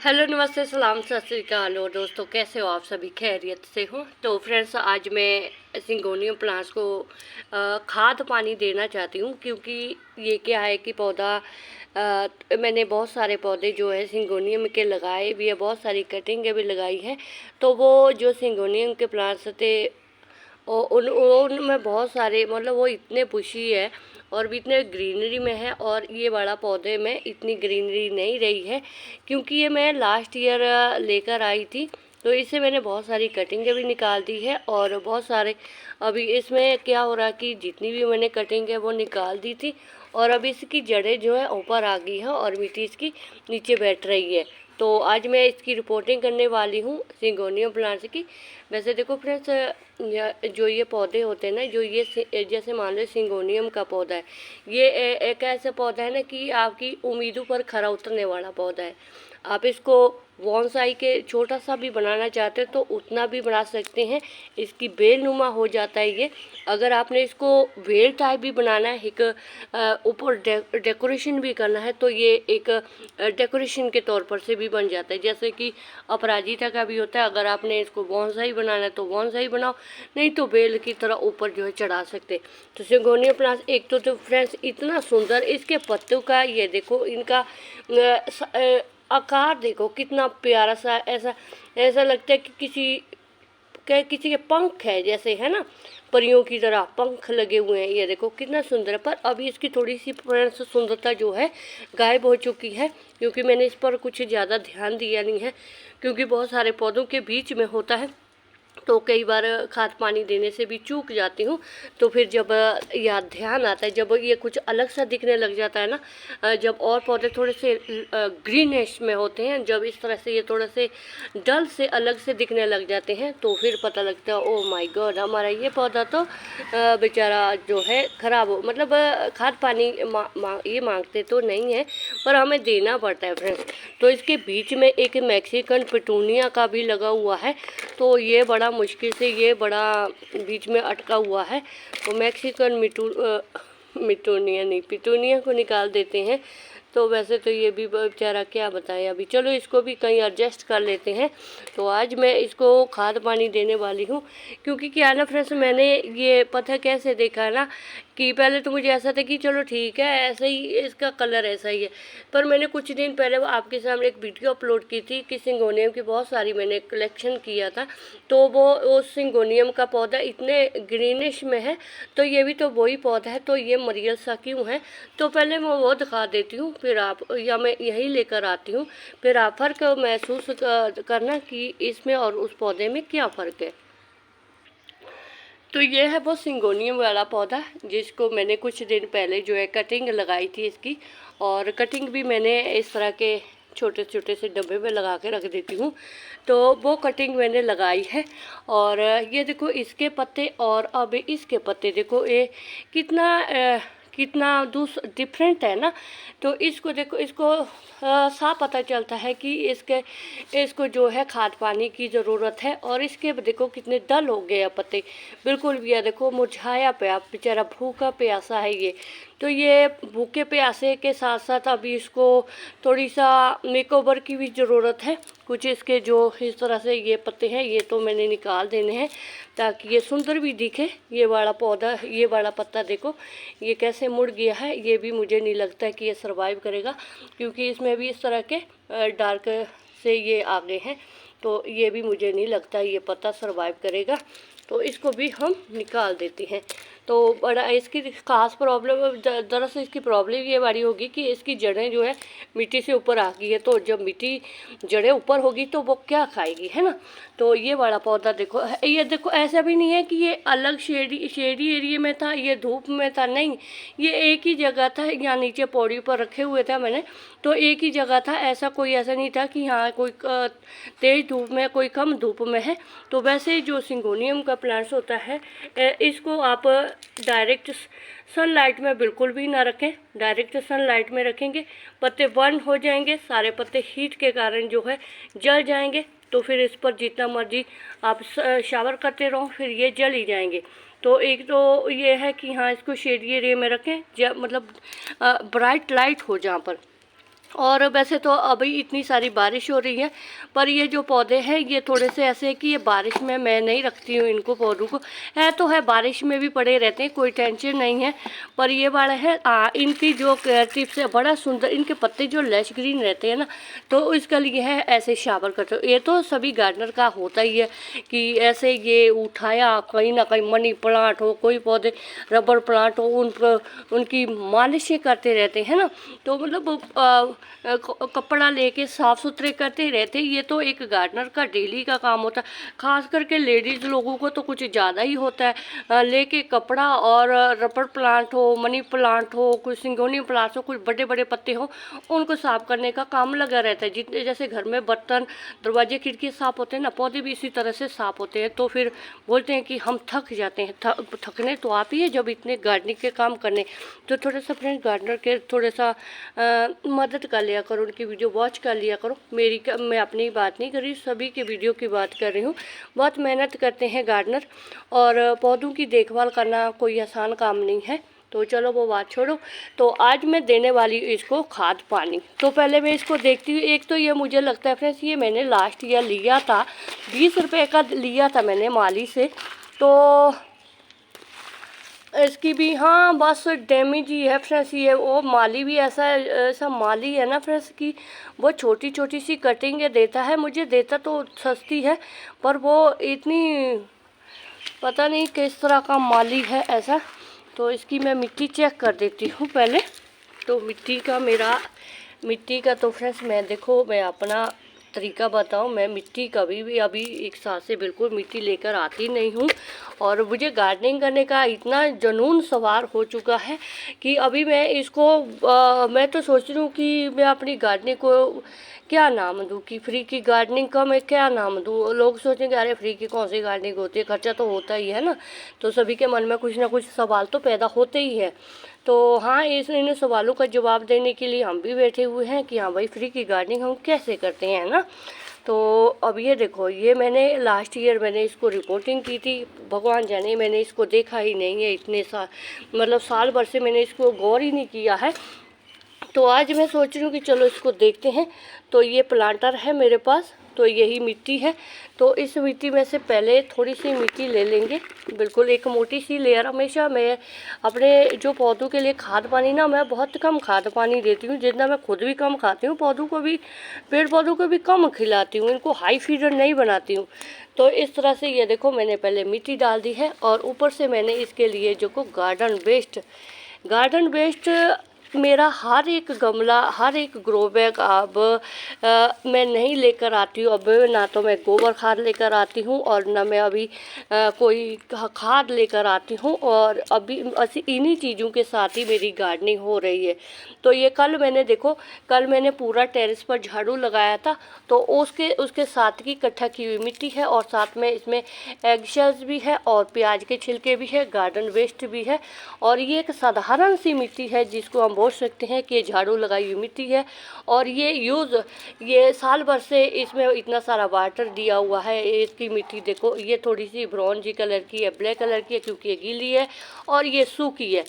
Hello, नमस्ते, सलाम, सत श्री अकाल। और दोस्तों, कैसे हो आप सभी? खैरियत से हो? तो फ्रेंड्स, आज मैं सिंगोनियम प्लांट्स को खाद पानी देना चाहती हूँ, क्योंकि ये क्या है कि पौधा मैंने बहुत सारे पौधे जो है सिंगोनियम के लगाए भी है, बहुत सारी कटिंगें भी लगाई है। तो वो जो सिंगोनियम के प्लांट्स थे और उनमें बहुत सारे, मतलब वो इतने बुशी है और भी इतने ग्रीनरी में है, और ये बड़ा पौधे में इतनी ग्रीनरी नहीं रही है, क्योंकि ये मैं लास्ट ईयर लेकर आई थी। तो इससे मैंने बहुत सारी कटिंगें भी निकाल दी है, और बहुत सारे अभी इसमें क्या हो रहा कि जितनी भी मैंने कटिंग है वो निकाल दी थी, और अभी इसकी जड़ें जो है ऊपर आ गई हैं और मिट्टी इसकी नीचे बैठ रही है। तो आज मैं इसकी रिपोर्टिंग करने वाली हूँ सिंगोनियम प्लांट्स की। वैसे देखो फ्रेंड्स, जो ये पौधे होते हैं ना, जो ये जैसे मान लो सिंगोनियम का पौधा है, ये एक ऐसा पौधा है ना कि आपकी उम्मीदों पर खरा उतरने वाला पौधा है। आप इसको बॉन्साई के छोटा सा भी बनाना चाहते हो तो उतना भी बना सकते हैं। इसकी बेल नुमा हो जाता है ये। अगर आपने इसको बेल टाइप भी बनाना है, एक ऊपर डेकोरेशन भी करना है, तो ये एक डेकोरेशन के तौर पर से भी बन जाता है। जैसे कि अपराजिता का भी होता है, अगर आपने इसको बॉन्साई बनाना है तो बॉन्साई बनाओ, नहीं तो बेल की तरह ऊपर जो है चढ़ा सकते। तो सिंगोनिया प्लांट एक तो फ्रेंड्स इतना सुंदर, इसके पत्तों का ये देखो, इनका आकार देखो कितना प्यारा सा, ऐसा ऐसा लगता है कि किसी के पंख है जैसे, है ना, परियों की तरह पंख लगे हुए हैं। ये देखो कितना सुंदर है। पर अभी इसकी थोड़ी सी सुंदरता जो है गायब हो चुकी है, क्योंकि मैंने इस पर कुछ ज़्यादा ध्यान दिया नहीं है, क्योंकि बहुत सारे पौधों के बीच में होता है तो कई बार खाद पानी देने से भी चूक जाती हूँ। तो फिर जब याद ध्यान आता है, जब ये कुछ अलग सा दिखने लग जाता है ना, जब और पौधे थोड़े से ग्रीनिश में होते हैं, जब इस तरह से ये थोड़े से डल से अलग से दिखने लग जाते हैं, तो फिर पता लगता है ओ माय गॉड, हमारा ये पौधा तो बेचारा जो है ख़राब हो, मतलब खाद पानी ये मांगते तो नहीं है, पर हमें देना पड़ता है फ्रेंड्स। तो इसके बीच में एक मैक्सिकन पिटूनिया का भी लगा हुआ है, तो ये बड़ा मुश्किल से ये बड़ा बीच में अटका हुआ है। तो मैक्सिकन मिटूनिया नहीं, पिटूनिया को निकाल देते हैं। तो वैसे तो ये भी बेचारा क्या बताएं, अभी चलो इसको भी कहीं एडजस्ट कर लेते हैं। तो आज मैं इसको खाद पानी देने वाली हूँ, क्योंकि क्या है ना फ्रेंड्स, मैंने ये पता कैसे देखा है ना, कि पहले तो मुझे ऐसा था कि चलो ठीक है, ऐसे ही इसका कलर ऐसा ही है। पर मैंने कुछ दिन पहले वो आपके सामने एक वीडियो अपलोड की थी कि सिंगोनियम की बहुत सारी मैंने कलेक्शन किया था, तो वो सिंगोनियम का पौधा इतने ग्रीनिश में है, तो ये भी तो वही पौधा है, तो ये मरियल सा क्यों है। तो पहले मैं वो दिखा देती हूँ, फिर आप, या मैं यही लेकर आती हूँ, फिर आप फ़र्क महसूस करना कि इसमें और उस पौधे में क्या फ़र्क है। तो ये है वो सिंगोनियम वाला पौधा, जिसको मैंने कुछ दिन पहले जो है कटिंग लगाई थी इसकी, और कटिंग भी मैंने इस तरह के छोटे छोटे से डब्बे में लगा के रख देती हूँ। तो वो कटिंग मैंने लगाई है, और ये देखो इसके पत्ते और अब इसके पत्ते देखो, ये कितना डिफरेंट है ना। तो इसको देखो, इसको साफ पता चलता है कि इसको जो है खाद पानी की ज़रूरत है, और इसके देखो कितने डल हो गए पत्ते, बिल्कुल भी है देखो मुरझाया पे, बेचारा भूखा प्यासा है ये। तो ये भूखे प्यासे के साथ साथ अभी इसको थोड़ी सा मेकओवर की भी ज़रूरत है। कुछ इसके जो इस तरह से ये पत्ते हैं, ये तो मैंने निकाल देने हैं ताकि ये सुंदर भी दिखे। ये वाला पौधा, ये वाला पत्ता देखो ये कैसे मुड़ गया है, ये भी मुझे नहीं लगता है कि ये सर्वाइव करेगा, क्योंकि इसमें भी इस तरह के डार्क से ये आ गए हैं। तो ये भी मुझे नहीं लगता ये पत्ता सर्वाइव करेगा, तो इसको भी हम निकाल देते हैं। तो बड़ा इसकी खास प्रॉब्लम, दरअसल इसकी प्रॉब्लम ये वाली होगी कि इसकी जड़ें जो है मिट्टी से ऊपर आ गई है, तो जब मिट्टी जड़ें ऊपर होगी तो वो क्या खाएगी, है ना। तो ये वाला पौधा देखो, ये देखो ऐसा भी नहीं है कि ये अलग शेडी एरिया में था, ये धूप में था, नहीं, ये एक ही जगह था, यहाँ नीचे पौड़ी पर रखे हुए था मैंने, तो एक ही जगह था। ऐसा नहीं था कि हाँ कोई तेज़ धूप में, कोई कम धूप में है। तो वैसे जो सिंगोनियम का प्लांट्स होता है, इसको आप डायरेक्ट सनलाइट में बिल्कुल भी ना रखें। डायरेक्ट सनलाइट में रखेंगे पत्ते बर्न हो जाएंगे, सारे पत्ते हीट के कारण जो है जल जाएंगे। तो फिर इस पर जितना मर्जी आप शावर करते रहो, फिर ये जल ही जाएंगे। तो एक तो ये है कि हाँ इसको शेडी एरिया में रखें, जब मतलब ब्राइट लाइट हो जहाँ पर, और वैसे तो अभी इतनी सारी बारिश हो रही है, पर ये जो पौधे हैं ये थोड़े से ऐसे हैं कि ये बारिश में मैं नहीं रखती हूँ इनको, पौधों को। है तो है, बारिश में भी पड़े रहते हैं, कोई टेंशन नहीं है। पर ये वाले हैं इनकी जो टिप्स है बड़ा सुंदर, इनके पत्ते जो लैश ग्रीन रहते हैं ना, तो इसके लिए है ऐसे शावर करते हो। ये तो सभी गार्डनर का होता ही है कि ऐसे ये उठाया, कहीं ना कहीं मनी प्लांट हो, कोई पौधे रबर प्लांट हो, उन पर उनकी मालिशें करते रहते हैं ना। तो मतलब कपड़ा लेके साफ़ सुथरे करते रहते। ये तो एक गार्डनर का डेली का काम होता है, ख़ास करके लेडीज़ लोगों को तो कुछ ज़्यादा ही होता है। लेके कपड़ा और रबर प्लांट हो, मनी प्लांट हो, कुछ सिंगोनी प्लांट हो, कुछ बड़े बड़े पत्ते हो, उनको साफ़ करने का काम लगा रहता है। जितने जैसे घर में बर्तन, दरवाजे, खिड़की साफ़ होते हैं ना, पौधे भी इसी तरह से साफ़ होते हैं। तो फिर बोलते हैं कि हम थक जाते हैं। थकने तो आप ही है जब इतने गार्डनिंग के काम करने। तो थोड़ा सा फ्रेंड गार्डनर के थोड़ा सा मदद कर लिया करो, उनकी वीडियो वॉच कर लिया करो। मैं अपनी बात नहीं कर रही, सभी के वीडियो की बात कर रही हूँ। बहुत मेहनत करते हैं गार्डनर, और पौधों की देखभाल करना कोई आसान काम नहीं है। तो चलो वो बात छोड़ो। तो आज मैं देने वाली हूँ इसको खाद पानी। तो पहले मैं इसको देखती हूँ। एक तो ये मुझे लगता है फ्रेंड्स, ये मैंने लास्ट ईयर लिया था, 20 रुपये का लिया था मैंने माली से। तो इसकी भी हाँ बस डैमेज ही है फ्रेंड्स। ये वो माली भी ऐसा माली है ना फ्रेंड्स कि वो छोटी छोटी सी कटिंग देता है। मुझे देता तो सस्ती है, पर वो इतनी पता नहीं किस तरह का माली है ऐसा। तो इसकी मैं मिट्टी चेक कर देती हूँ पहले। तो मिट्टी का तो फ्रेंड्स मैं अपना तरीका बताऊं। मैं मिट्टी कभी भी अभी एक साल से बिल्कुल मिट्टी लेकर आती नहीं हूँ, और मुझे गार्डनिंग करने का इतना जुनून सवार हो चुका है कि अभी मैं इसको मैं तो सोच रही हूँ कि मैं अपनी गार्डनिंग को क्या नाम दूँ, कि फ्री की गार्डनिंग का मैं क्या नाम दूँ। लोग सोचेंगे अरे फ्री की कौन सी गार्डनिंग होती है, खर्चा तो होता ही है ना। तो सभी के मन में कुछ ना कुछ सवाल तो पैदा होते ही है। तो हाँ, इन सवालों का जवाब देने के लिए हम भी बैठे हुए हैं कि हाँ भाई फ्री की गार्डनिंग हम कैसे करते हैं ना। तो अब ये देखो, ये मैंने लास्ट ईयर मैंने इसको रिपोर्टिंग की थी। भगवान जाने मैंने इसको देखा ही नहीं है इतने साल, मतलब साल भर से मैंने इसको गौर ही नहीं किया है। तो आज मैं सोच रही हूँ कि चलो इसको देखते हैं। तो ये प्लांटर है मेरे पास, तो यही मिट्टी है। तो इस मिट्टी में से पहले थोड़ी सी मिट्टी ले लेंगे, बिल्कुल एक मोटी सी लेयर। हमेशा मैं अपने जो पौधों के लिए खाद पानी ना, मैं बहुत कम खाद पानी देती हूँ, जितना मैं खुद भी कम खाती हूँ, पौधों को भी, पेड़ पौधों को भी कम खिलाती हूँ, इनको हाई फीडर नहीं बनाती हूँ। तो इस तरह से ये देखो मैंने पहले मिट्टी डाल दी है, और ऊपर से मैंने इसके लिए जो को गार्डन वेस्ट मेरा हर एक गमला, हर एक ग्रो बैग अब मैं नहीं लेकर आती हूँ। अब ना तो मैं गोबर खाद लेकर आती हूँ, और ना मैं अभी कोई खाद लेकर आती हूँ। और अभी इन्हीं चीज़ों के साथ ही मेरी गार्डनिंग हो रही है। तो ये कल मैंने पूरा टेरेस पर झाड़ू लगाया था, तो उसके साथ की इकट्ठा की हुई मिट्टी है, और साथ में इसमें एग शेल्स भी है, और प्याज के छिलके भी है, गार्डन वेस्ट भी है। और ये एक साधारण सी मिट्टी है जिसको हम बोल सकते हैं कि ये झाड़ू लगाई हुई मिट्टी है। और ये साल भर से इसमें इतना सारा वाटर दिया हुआ है। इसकी मिट्टी देखो, ये थोड़ी सी ब्राउन कलर की है, ब्लैक कलर की है, क्योंकि ये गीली है और ये सूखी है।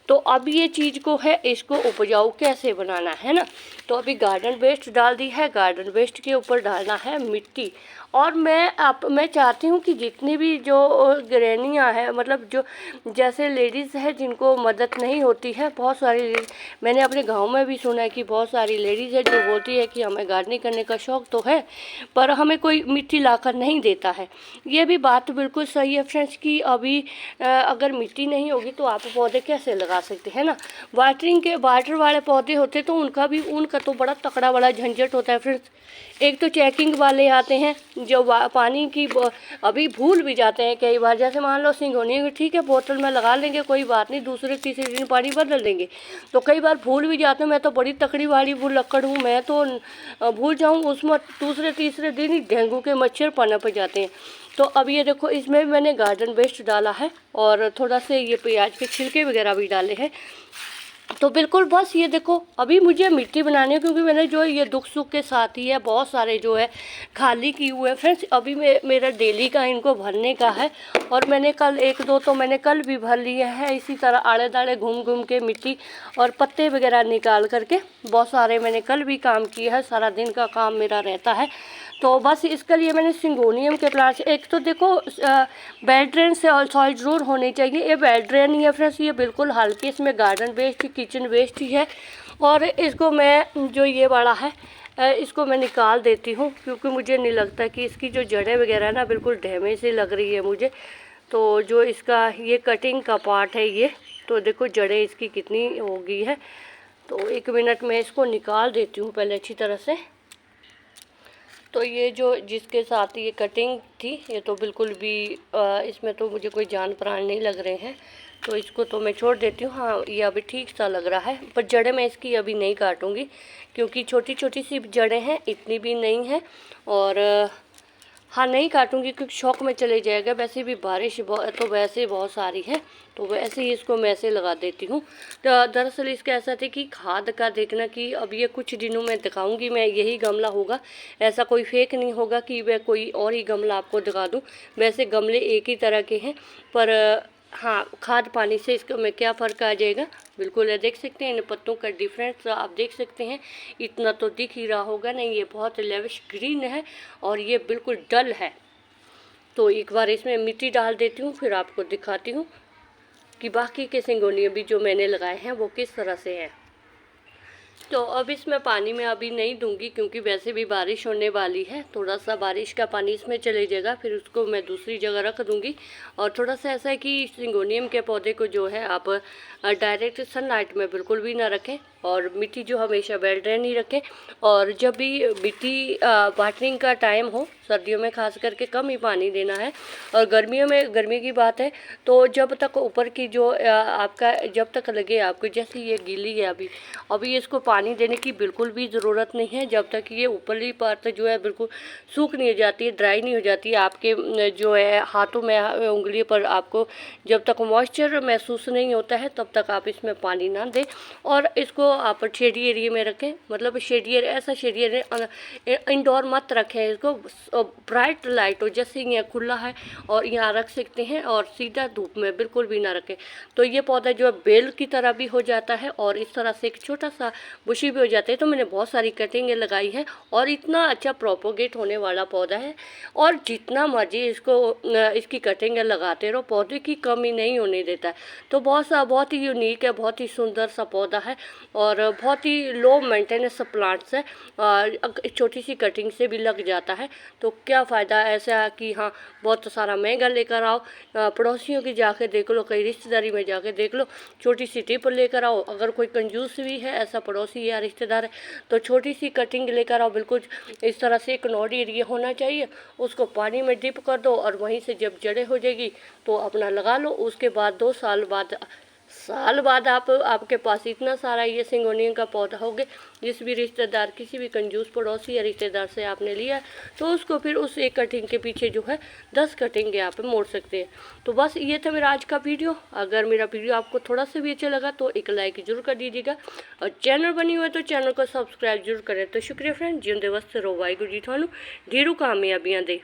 तो अब ये चीज़ को है, इसको उपजाऊ कैसे बनाना है ना। तो अभी गार्डन वेस्ट डाल दी है, गार्डन वेस्ट के ऊपर डालना है मिट्टी। और मैं चाहती हूँ कि जितनी भी जो गृहिणियाँ हैं, मतलब जो जैसे लेडीज़ है जिनको मदद नहीं होती है, बहुत सारी मैंने अपने गांव में भी सुना है कि बहुत सारी लेडीज़ है जो बोलती है कि हमें गार्डनिंग करने का शौक़ तो है, पर हमें कोई मिट्टी लाकर नहीं देता है। ये भी बात बिल्कुल सही है फ्रेंड्स कि अभी अगर मिट्टी नहीं होगी तो आप पौधे कैसे लगा सकते हैं ना। वाटर वाले पौधे होते तो उनका तो बड़ा तकड़ा वाला झंझट होता है फ्रेंड्स। एक तो चेकिंग वाले आते हैं जो पानी की अभी भूल भी जाते हैं कई बार। जैसे मान लो सिंघोनी, ठीक है बोतल में लगा लेंगे कोई बात नहीं, दूसरे तीसरे दिन पानी बदल देंगे। तो कई बार भूल भी जाते हैं। मैं तो बड़ी तकड़ी वाली भुलक्कड़ हूँ, मैं तो भूल जाऊँ उसमें दूसरे तीसरे दिन ही डेंगू के मच्छर पनप जाते हैं। तो अब ये देखो, इसमें मैंने गार्डन वेस्ट डाला है, और थोड़ा से ये प्याज के छिलके वगैरह भी डाले हैं। तो बिल्कुल बस ये देखो अभी मुझे मिट्टी बनानी है, क्योंकि मैंने जो ये दुख सुख के साथ ही है बहुत सारे जो है खाली किए हुए हैं फ्रेंड्स। अभी मेरा डेली का इनको भरने का है, और मैंने कल एक दो तो मैंने कल भी भर लिए हैं। इसी तरह आड़े दाड़े घूम घूम के मिट्टी और पत्ते वगैरह निकाल करके बहुत सारे मैंने कल भी काम किया है। सारा दिन का काम मेरा रहता है। तो बस इसके लिए मैंने सिंगोनियम के प्लांट्स, एक तो देखो बेड ड्रेन से सॉइल ज़रूर होनी चाहिए। ये बेड ड्रेन ही है फ्रेंड्स, ये बिल्कुल हल्की, इसमें गार्डन वेस्ट किचन वेस्ट ही है। और इसको मैं जो ये वाला है इसको मैं निकाल देती हूँ, क्योंकि मुझे नहीं लगता कि इसकी जो जड़ें वगैरह ना बिल्कुल डैमेज सी लग रही है मुझे। तो जो इसका ये कटिंग का पार्ट है ये, तो देखो जड़ें इसकी कितनी हो गई है। तो 1 मिनट में इसको निकाल देती हूँ पहले अच्छी तरह से। तो ये जो जिसके साथ ये कटिंग थी, ये तो बिल्कुल भी इसमें तो मुझे कोई जान प्राण नहीं लग रहे हैं, तो इसको तो मैं छोड़ देती हूँ। हाँ ये अभी ठीक सा लग रहा है, पर जड़ें मैं इसकी अभी नहीं काटूँगी, क्योंकि छोटी छोटी सी जड़ें हैं, इतनी भी नहीं है। और हाँ नहीं काटूंगी क्योंकि शौक में चले जाएगा। वैसे भी बारिश तो वैसे बहुत सारी है, तो वैसे ही इसको मैं ऐसे लगा देती हूँ। तो दरअसल इसका ऐसा था कि खाद का देखना कि अब ये कुछ दिनों में दिखाऊंगी मैं, यही गमला होगा, ऐसा कोई फेक नहीं होगा कि मैं कोई और ही गमला आपको दिखा दूँ। वैसे गमले एक ही तरह के हैं, पर हाँ खाद पानी से इसको में क्या फ़र्क आ जाएगा। बिल्कुल है, देख सकते हैं इन पत्तों का डिफरेंस आप देख सकते हैं। इतना तो दिख ही रहा होगा नहीं, ये बहुत लेविश ग्रीन है और ये बिल्कुल डल है। तो एक बार इसमें मिट्टी डाल देती हूँ, फिर आपको दिखाती हूँ कि बाकी के सिंगोनिया भी जो मैंने लगाए हैं वो किस तरह से हैं। तो अब इसमें पानी मैं अभी नहीं दूंगी, क्योंकि वैसे भी बारिश होने वाली है। थोड़ा सा बारिश का पानी इसमें चले जाएगा, फिर उसको मैं दूसरी जगह रख दूंगी। और थोड़ा सा ऐसा है कि सिंगोनियम के पौधे को जो है आप डायरेक्ट सनलाइट में बिल्कुल भी ना रखें, और मिट्टी जो हमेशा वेल ड्रेन ही रखें। और जब भी मिट्टी वाटरिंग का टाइम हो, सर्दियों में खास करके कम ही पानी देना है। और गर्मियों में, गर्मी की बात है तो जब तक ऊपर की जो आपका जब तक लगे आपको, जैसे ये गीली है अभी इसको पानी देने की बिल्कुल भी ज़रूरत नहीं है, जब तक ये ऊपरली पार्ट जो है बिल्कुल सूख नहीं हो जाती है, ड्राई नहीं हो जाती है। आपके जो है हाथों में उंगली पर आपको जब तक मॉइस्चर महसूस नहीं होता है तब तक आप इसमें पानी ना दें। और इसको आप शेडी एरिया में रखें, मतलब शेडी एरिया, ऐसा शेडी एरिया इंडोर मत रखें इसको। ब्राइट लाइट हो, जैसे ये खुला है और यहाँ रख सकते हैं, और सीधा धूप में बिल्कुल भी ना रखें। तो ये पौधा जो है बेल की तरह भी हो जाता है और इस तरह से एक छोटा सा बुशी भी हो जाता है। तो मैंने बहुत सारी कटिंगें लगाई हैं और इतना अच्छा प्रोपोगेट होने वाला पौधा है। और जितना मर्जी इसकी कटिंगें लगाते रहो, पौधे की कमी नहीं होने देता है। तो बहुत ही यूनिक है, बहुत ही सुंदर सा पौधा है और बहुत ही लो मेंटेनेंस प्लांट्स है। छोटी सी कटिंग से भी लग जाता है, तो क्या फ़ायदा ऐसा कि हाँ बहुत सारा महंगा लेकर आओ। पड़ोसियों की जाके देख लो, कहीं रिश्तेदारी में जाके देख लो, छोटी सी टिप लेकर आओ। अगर कोई कंजूस भी है, ऐसा पड़ोसी या रिश्तेदार है, तो छोटी सी कटिंग लेकर आओ। बिल्कुल इस तरह से एक नोड एरिया होना चाहिए, उसको पानी में डिप कर दो और वहीं से जब जड़ें हो जाएगी तो अपना लगा लो। उसके बाद 2 साल बाद आपके पास इतना सारा ये सिंगोनियम का पौधा हो गया। जिस भी रिश्तेदार, किसी भी कंजूस पड़ोसी या रिश्तेदार से आपने लिया तो उसको फिर उस एक कटिंग के पीछे जो है 10 कटिंग आप मोड़ सकते हैं। तो बस ये था मेरा आज का वीडियो। अगर मेरा वीडियो आपको थोड़ा सा भी अच्छा लगा तो एक लाइक जरूर कर दीजिएगा, और चैनल बनी हुआ है तो चैनल को सब्सक्राइब जरूर करें। तो शुक्रिया फ्रेंड, जिंदे वस्त रहो, वाहिगुरू जी थानू ढेरों कामयाबियां दे।